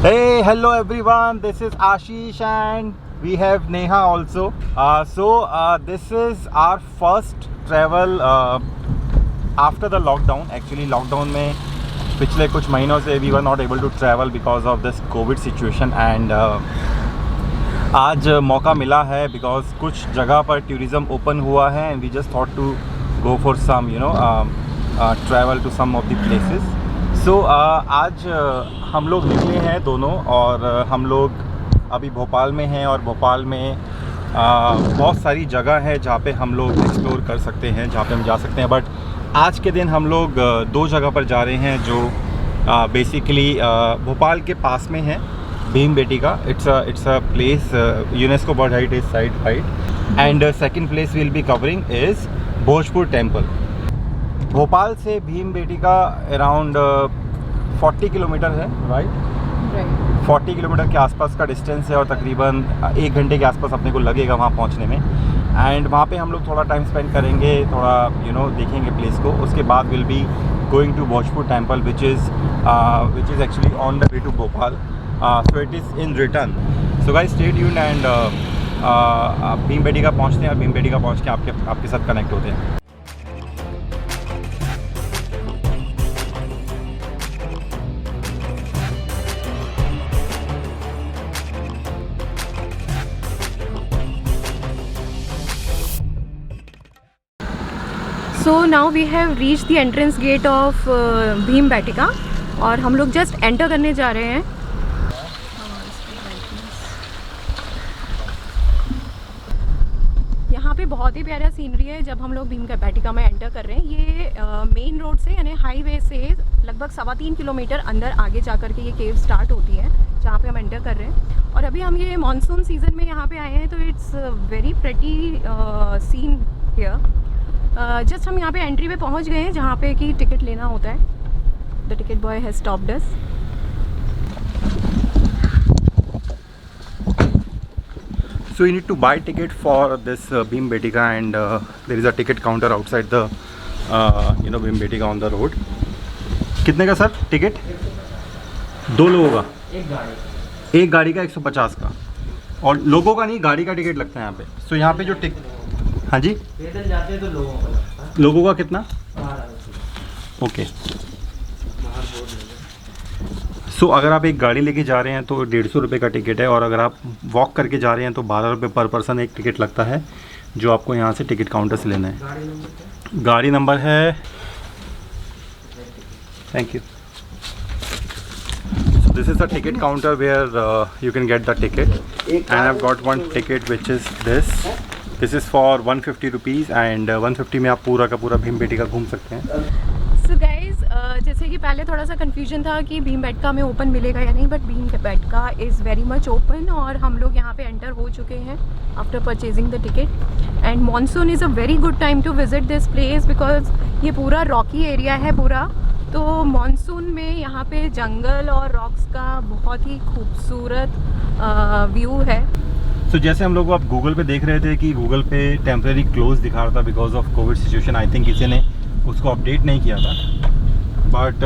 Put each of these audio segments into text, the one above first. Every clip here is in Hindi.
Hey, hello everyone. This is Ashish and we have Neha also. This is our first travel after the lockdown. Actually, lockdown में पिछले कुछ महीनों से we were not able to travel because of this COVID situation and आज मौका मिला है because कुछ जगह पर tourism open हुआ है and we just thought to go for some travel to some of the places. आज हम लोग निकले हैं दोनों और हम लोग अभी भोपाल में हैं और भोपाल में बहुत सारी जगह है जहाँ पे हम लोग एक्सप्लोर कर सकते हैं, जहाँ पे हम जा सकते हैं। बट आज के दिन हम लोग दो जगह पर जा रहे हैं जो बेसिकली भोपाल के पास में है, Bhimbetka. It's a place UNESCO world heritage site and second place will be covering is Bhojpur temple. Bhopal से भीमबेटका अराउंड 40 किलोमीटर है, राइट? 40 किलोमीटर के आसपास का डिस्टेंस है और तकरीबन 1 घंटे के आसपास अपने को लगेगा वहाँ पहुँचने में। एंड वहाँ पे हम लोग थोड़ा टाइम स्पेंड करेंगे, थोड़ा देखेंगे प्लेस को। उसके बाद will be going to Bhojpur temple which is actually on the way to Bhopal, so it is in return. So guys stay tuned and Bhimbetka पहुँचते हैं और भीमबेटका पहुँच के आपके साथ कनेक्ट होते हैं। So now we have reached the entrance gate of Bhimbetka और हम लोग जस्ट एंटर करने जा रहे हैं। यहाँ पे बहुत ही प्यारा सीनरी है जब हम लोग भीमबेटका में एंटर कर रहे हैं। ये मेन रोड से यानी हाईवे से लगभग 3.25 किलोमीटर अंदर आगे जा कर के ये केव स्टार्ट होती है जहाँ पे हम एंटर कर रहे हैं। और अभी हम ये मानसून सीज़न में यहाँ पे आए हैं तो it's very pretty scene here. Just हम यहाँ पे एंट्री पे पहुँच गए हैं जहाँ पे कि टिकट लेना होता है। The ticket boy has stopped us. So you need to buy ticket for this Bhimbetka and there is a ticket counter outside the Bhimbetka on the road. कितने का सर टिकट? 2 लोगों का? एक गाड़ी का 150 का। और लोगों का नहीं, गाड़ी का टिकट लगता है यहाँ पे। सो यहाँ पे जो हाँ जी, पैदल जाते हैं तो लोगों का कितना? ओके। सो अगर आप एक गाड़ी लेके जा रहे हैं तो 150 रुपये का टिकट है और अगर आप वॉक करके जा रहे हैं तो 12 रुपये पर पर्सन एक टिकट लगता है जो आपको यहाँ से टिकट काउंटर से लेना है। गाड़ी नंबर है, thank you. So this is the ticket counter where you can get the ticket and I have got one ticket which is this is for 150 rupees and 150 में आप पूरा का पूरा भीमबेटका घूम सकते हैं। सो गाइज, जैसे कि पहले थोड़ा सा कन्फ्यूजन था कि भीमबेटका में ओपन मिलेगा या नहीं, but Bhimbetka is very much open और हम लोग यहाँ पे एंटर हो चुके हैं after purchasing the ticket. And monsoon is a very good time to visit this place because ये पूरा रॉकी एरिया है पूरा। तो मानसून में यहाँ पे जंगल और रॉक्स का बहुत ही खूबसूरत व्यू है। तो जैसे हम लोग आप गूगल पे देख रहे थे कि गूगल पे टेम्परेरी क्लोज दिखा रहा था because of Covid situation. I think किसी ने उसको अपडेट नहीं किया था, but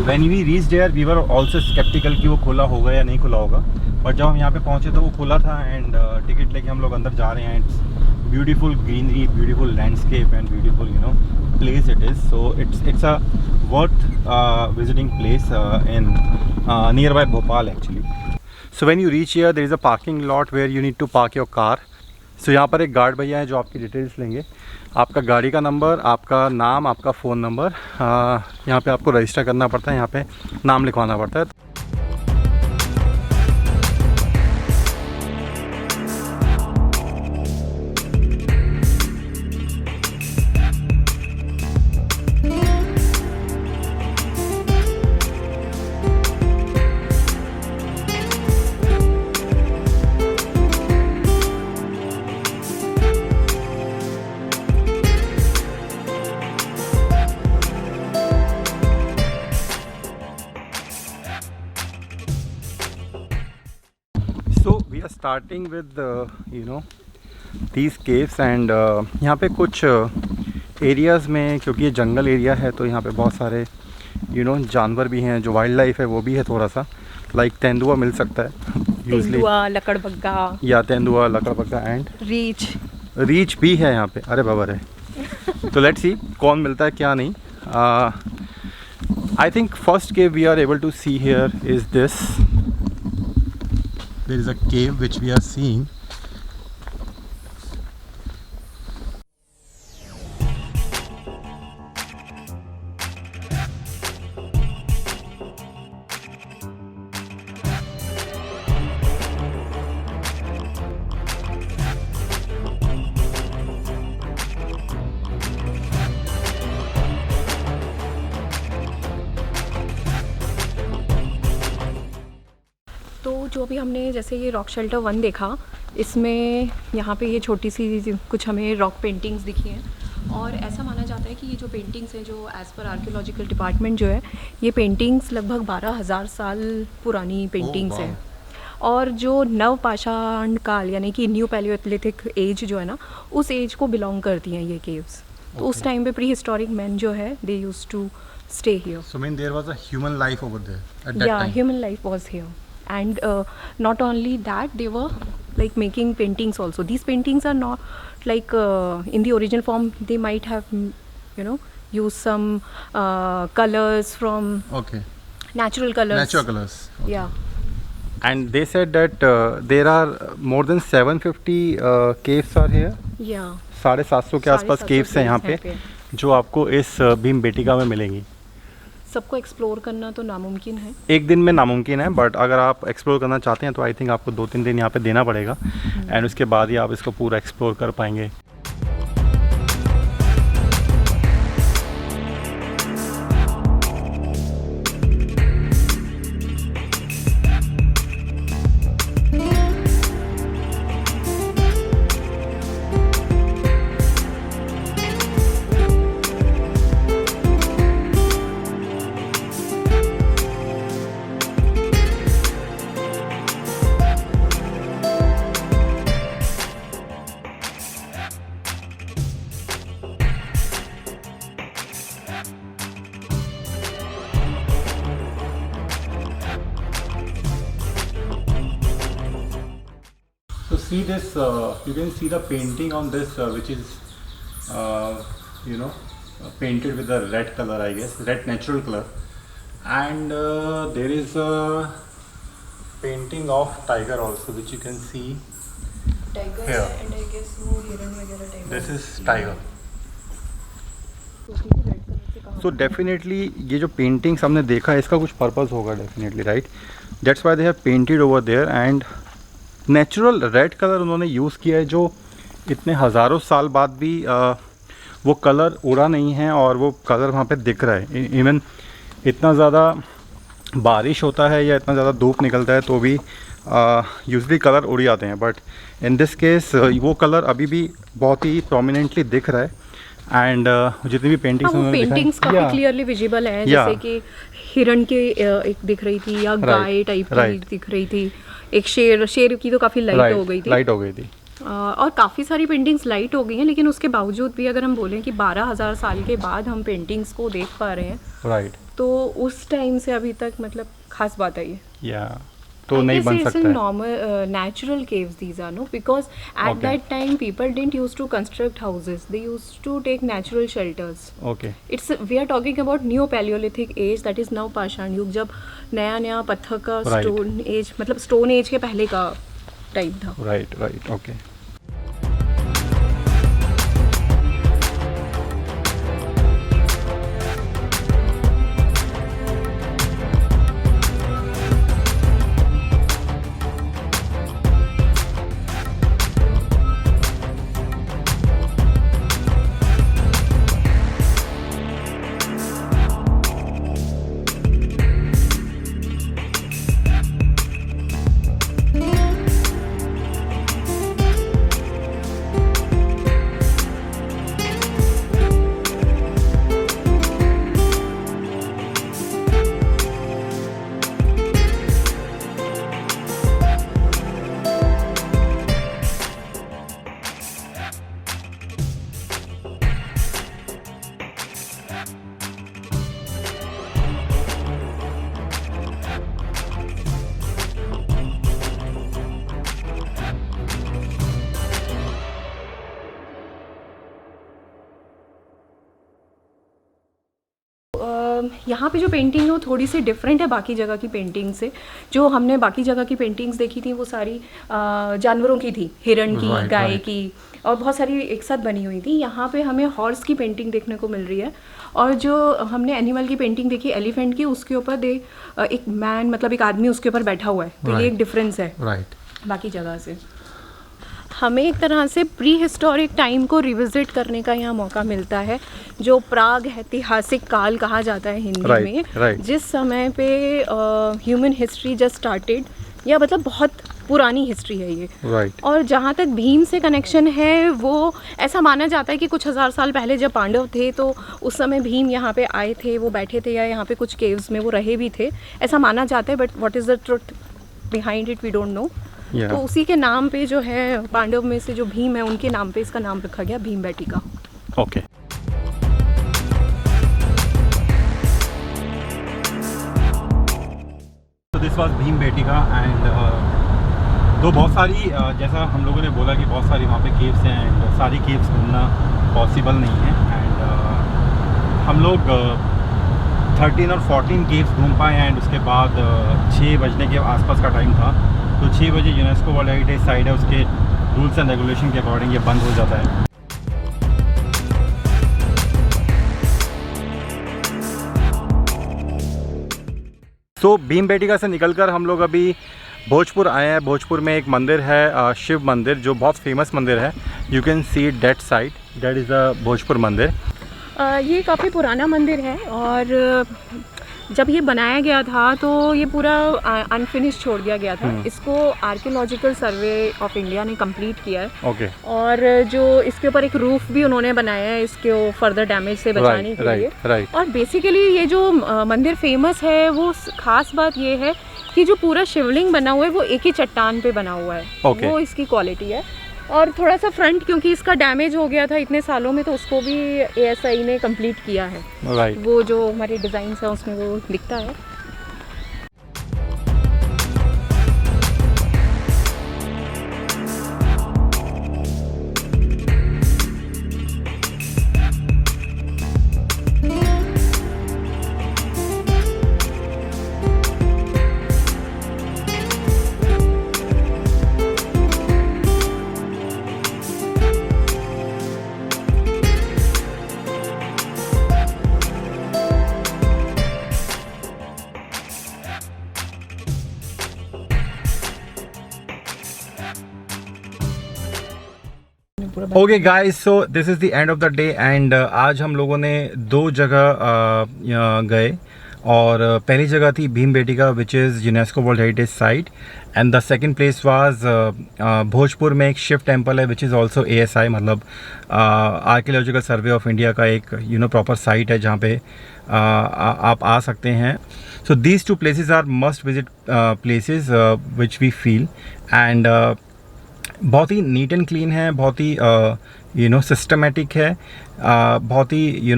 when we reach there we were also sceptical कि वो खुला होगा या नहीं खुला होगा। बट जब हम यहाँ पे पहुँचे तो वो खुला था एंड टिकट लेके हम लोग अंदर जा रहे हैं। It's beautiful greenery, beautiful landscape and beautiful place it is. So it's a worth visiting place in near by Bhopal actually. So when you reach here there is a parking lot where you need to park your car. So यहाँ पर एक गार्ड भैया है जो आपकी डिटेल्स लेंगे, आपका गाड़ी का नंबर, आपका नाम, आपका फ़ोन नंबर। यहाँ पे आपको रजिस्टर करना पड़ता है, यहाँ पे नाम लिखवाना पड़ता है। So we are starting with these caves and यहाँ पे कुछ एरियाज़ में, क्योंकि ये जंगल एरिया है तो यहाँ पे बहुत सारे जानवर भी हैं, जो वाइल्ड लाइफ है वो भी है थोड़ा सा, लाइक तेंदुआ मिल सकता है यूजली, तेंदुआ, लकड़बग्गा, या तेंदुआ, लकड़बग्गा एंड रीछ भी है यहाँ पे। अरे बाबा रे। तो लेट्स सी कौन मिलता है क्या नहीं। I think first cave we are able to see here is this. There is a cave which we are seeing. तो जो भी हमने जैसे ये रॉक शेल्टर 1 देखा, इसमें यहाँ पे ये छोटी सी कुछ हमें रॉक पेंटिंग्स दिखी हैं, और ऐसा माना जाता है कि ये जो पेंटिंग्स हैं, जो एज़ पर आर्कियोलॉजिकल डिपार्टमेंट जो है, ये पेंटिंग्स लगभग 12,000 साल पुरानी पेंटिंग्स हैं। और जो नवपाषाण काल यानी कि न्यू पैलियोलिथिक एज जो है ना, उस एज को बिलोंग करती हैं ये केव्स। तो उस टाइम पे प्री हिस्टोरिक मैन जो है, they used to stay here. So mean there was a human life over there at that Yeah, time. human life was here. And not only that, they were like making paintings also. These paintings are not like in the original form. They might have, used some colors from Okay. natural colors. Natural colors. Yeah. And they said that there are more than 750 caves are here. Yeah. 750 के आसपास 750 caves हैं यहाँ पे, जो आपको इस भीमबेटका में मिलेंगी। सबको एक्सप्लोर करना तो नामुमकिन है। एक दिन में नामुमकिन है, बट अगर आप एक्सप्लोर करना चाहते हैं तो आई थिंक आपको 2-3 दिन यहाँ पे देना पड़ेगा, एंड उसके बाद ही आप इसको पूरा एक्सप्लोर कर पाएंगे। So see this, you can see the painting on this, which is, painted with a red color, I guess, red natural color, and there is a painting of tiger also, which you can see. Tiger Here. and I guess वो हिरण वगैरह tiger. This is tiger. So definitely ये जो paintings हमने देखा है, इसका कुछ purpose होगा definitely, right? That's why they have painted over there, and natural red colour उन्होंने यूज़ किया है, जो इतने हज़ारों साल बाद भी वो कलर उड़ा नहीं है, और वो कलर वहाँ पे दिख रहा है। इवन इतना ज़्यादा बारिश होता है या इतना ज़्यादा धूप निकलता है तो भी यूजली कलर उड़ जाते हैं, बट इन दिस केस वो कलर अभी भी बहुत ही प्रोमिनेंटली दिख रहा है। एंड जितनी भी पेंटिंग्स उन्होंने पेंटिंग्स काफी क्लियरली विजिबल है, जैसे कि हिरण के एक दिख रही थी, या गाय टाइप की दिख रही थी, एक शेर की तो काफ़ी लाइट हो गई थी। और काफ़ी सारी पेंटिंग्स लाइट हो गई हैं, लेकिन उसके बावजूद भी अगर हम बोलें कि 12,000 साल के बाद हम पेंटिंग्स को देख पा रहे हैं, राइट, तो उस टाइम से अभी तक मतलब खास बात है ये। तो नहीं बन सकता है। Normal natural caves these are, no, because at that time people didn't used to construct houses, they used to take natural shelters. Okay. We are talking about Neo Paleolithic age, that is now पाषाण युग, जब नया पत्थर का स्टोन एज, मतलब स्टोन एज के पहले का टाइम था। Right, okay. यहाँ पे जो पेंटिंग है वो थोड़ी सी डिफरेंट है बाकी जगह की पेंटिंग से। जो हमने बाकी जगह की पेंटिंग्स देखी थी वो सारी जानवरों की थी, हिरण की, गाय की, और बहुत सारी एक साथ बनी हुई थी। यहाँ पे हमें हॉर्स की पेंटिंग देखने को मिल रही है, और जो हमने एनिमल की पेंटिंग देखी एलिफेंट की, उसके ऊपर एक मैन, मतलब एक आदमी उसके ऊपर बैठा हुआ है। तो ये एक डिफरेंस है बाकी जगह से। हमें एक तरह से प्री हिस्टोरिक टाइम को रिविजिट करने का यहाँ मौका मिलता है, जो प्राग ऐतिहासिक काल कहा जाता है हिंदी में, जिस समय पे ह्यूमन हिस्ट्री जस्ट स्टार्टेड, या मतलब बहुत पुरानी हिस्ट्री है ये। और जहाँ तक भीम से कनेक्शन है, वो ऐसा माना जाता है कि कुछ 1000 साल पहले जब पांडव थे तो उस समय भीम यहाँ पे आए थे, वो बैठे थे, या यहाँ पे कुछ केव्स में वो रहे भी थे, ऐसा माना जाता है। But what is the truth behind it we don't know. तो उसी के नाम पे जो है, पांडव में से जो भीम है उनके नाम पे इसका नाम रखा गया भीमबेटका। ओके। तो दिस वाज भीमबेटका एंड तो बहुत सारी जैसा हम लोगों ने बोला कि बहुत सारी वहाँ पे केव्स हैं, एंड सारी केव्स घूमना पॉसिबल नहीं है। एंड हम लोग 13 और 14 केव्स घूम पाए, एंड उसके बाद 6 बजने के आसपास का टाइम था। तो 6 बजे यूनेस्को वर्ल्ड हेरिटेज साइट है, उसके रूल्स एंड रेगुलेशन के अकॉर्डिंग ये बंद हो जाता है। तो भीमबेटका से निकलकर हम लोग अभी भोजपुर आए हैं। भोजपुर में एक मंदिर है, शिव मंदिर, जो बहुत फेमस मंदिर है। You can see that side, that is the Bhojpur मंदिर। ये काफ़ी पुराना मंदिर है, और जब ये बनाया गया था तो ये पूरा अनफिनिश छोड़ दिया गया था। इसको आर्कियोलॉजिकल सर्वे ऑफ इंडिया ने कंप्लीट किया है। और जो इसके ऊपर एक रूफ भी उन्होंने बनाया है इसको फर्दर डैमेज से बचाने के लिए। और बेसिकली ये जो मंदिर फेमस है, वो खास बात ये है कि जो पूरा शिवलिंग बना हुआ है वो एक ही चट्टान पे बना हुआ है। वो इसकी क्वालिटी है। और थोड़ा सा फ्रंट, क्योंकि इसका डैमेज हो गया था इतने सालों में, तो उसको भी ASI ने कंप्लीट किया है। वो जो हमारे डिज़ाइन है उसमें वो दिखता है। Okay guys, so this is the end of the day. And आज हम लोगों ने 2 जगह गए, और पहली जगह थी Bhimbetka, which is UNESCO world heritage site, and the second place was Bhojpur में एक शिव टेम्पल है, विच इज़ ऑल्सो ASI, मतलब आर्कियोलॉजिकल सर्वे ऑफ इंडिया का एक प्रॉपर साइट है जहाँ पे आप आ सकते हैं। So these 2 places are must visit places which we feel. And बहुत ही नीट एंड क्लीन है, बहुत ही सिस्टमेटिक है, बहुत ही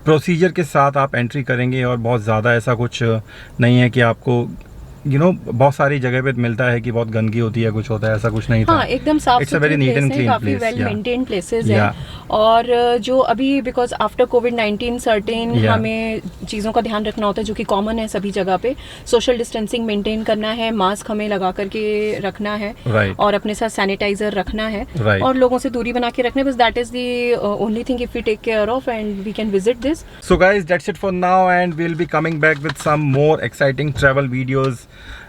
प्रोसीजर के साथ आप एंट्री करेंगे, और बहुत ज़्यादा ऐसा कुछ नहीं है कि आपको बहुत सारी जगह पे मिलता है कि बहुत गंदगी होती है, कुछ होता है, ऐसा कुछ नहीं था। हाँ, एकदम साफ सुथरे प्लेस है, काफी वेल मेंटेन्ड प्लेसेस हैं। और जो अभी बिकॉज आफ्टर कोविड-19 सर्टेन हमें चीज़ों का ध्यान रखना होता है, जो कि कॉमन है सभी जगह पे। सोशल डिस्टेंसिंग मेंटेन करना है, मास्क हमें लगा करके रखना है, और अपने साथ सैनिटाइजर रखना है, और लोगों से दूरी बना के रखना है। बस that is the only thing if we take care of, and we can visit this. So guys, that's it for now, and we will be coming back with some more exciting travel videos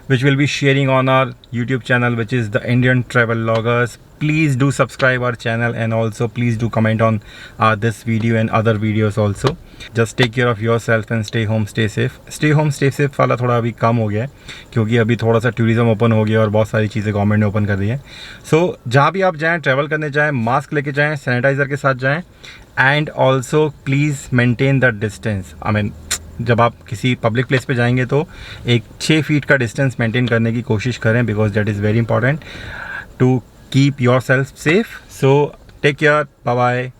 which we'll be sharing on our YouTube channel, which is the Indian Travel Loggers. Please do subscribe our channel, and also please do comment on this video and other videos also. Just take care of yourself and stay home, stay safe. Stay home, stay safe वाला थोड़ा अभी कम हो गया है, क्योंकि अभी थोड़ा सा टूरिज्म ओपन हो गया और बहुत सारी चीज़ें गवर्नमेंट ने ओपन कर दी है। सो जहाँ भी आप जाएँ, ट्रैवल करने जाएँ, मास्क लेके जाएँ, सैनिटाइज़र के साथ जाएँ, and also please maintain the distance. I mean, जब आप किसी पब्लिक प्लेस पे जाएंगे तो एक 6 फीट का डिस्टेंस मेंटेन करने की कोशिश करें, because that is very important to keep yourself safe. So take care, bye bye.